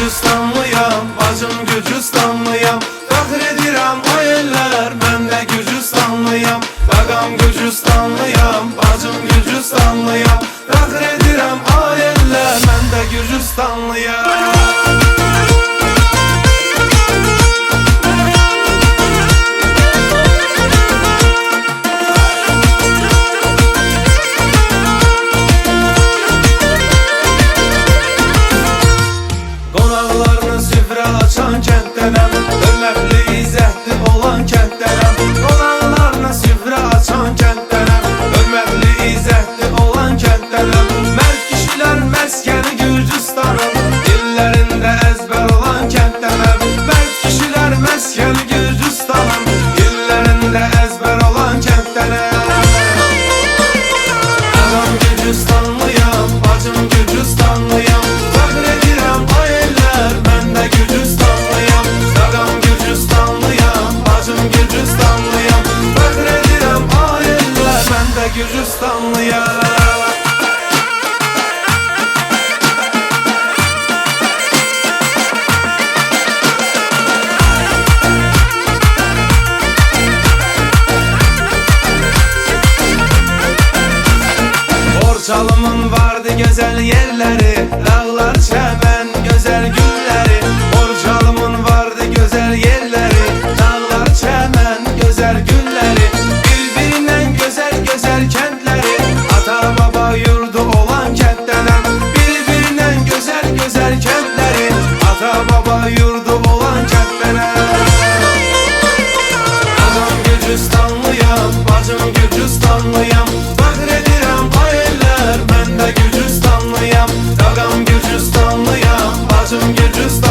Gürcüstanlıyam, bacım Gürcüstanlıyam. Fəxr edirəm o ellər, mən də Gürcüstanlıyam. Qaqam Gürcüstanlıyam, bacım Gürcüstanlıyam. Fəxr edirəm o ellər, mən də Gürcüstanlıyam. Qonaqlarına süfrə açan kənddənəm, hörmətli izzətli olan kənddənəm. Qonaqlarına süfrə açan kənddənəm, hörmətli izzətli olan kənddənəm. Mərd kişilər məskəni Gürcüstanım, dillərində əzbər olan kənddənəm. Mərd kişilər məskəni Gürcüstanım, dillərində əzbər olan kənddənəm. Qaqam Gürcüstanlıyam, bacım Gürcüstanlıyam. Fəxr edirəm o ellər, mən də Gürcüstanlıyam. Qaqam Gürcüstanlıyam, bacım Gürcüstanlıyam. Fəxr edirəm o ellər, mən də Gürcüstanlıyam. Borçalımın vardı gözəl yerləri, dağlar, çəmən, gözəl gülləri. Borçalımın vardı gözəl yerləri, dağlar, çəmən, gözəl gülləri. Bir-birindən gözəl kəndləri, ata baba yurdu olan kənddənəm. Bir-birindən gözəl kəndləri, ata baba yurdu olan kənddənəm. Qaqam Gürcüstanlıyam, bacım Gürcüstanlıyam. Fəxr edirəm o ellər, mən də Gürcüstanlıyam. Qaqam Gürcüstanlıyam, bacım Gürcüstanlıyam.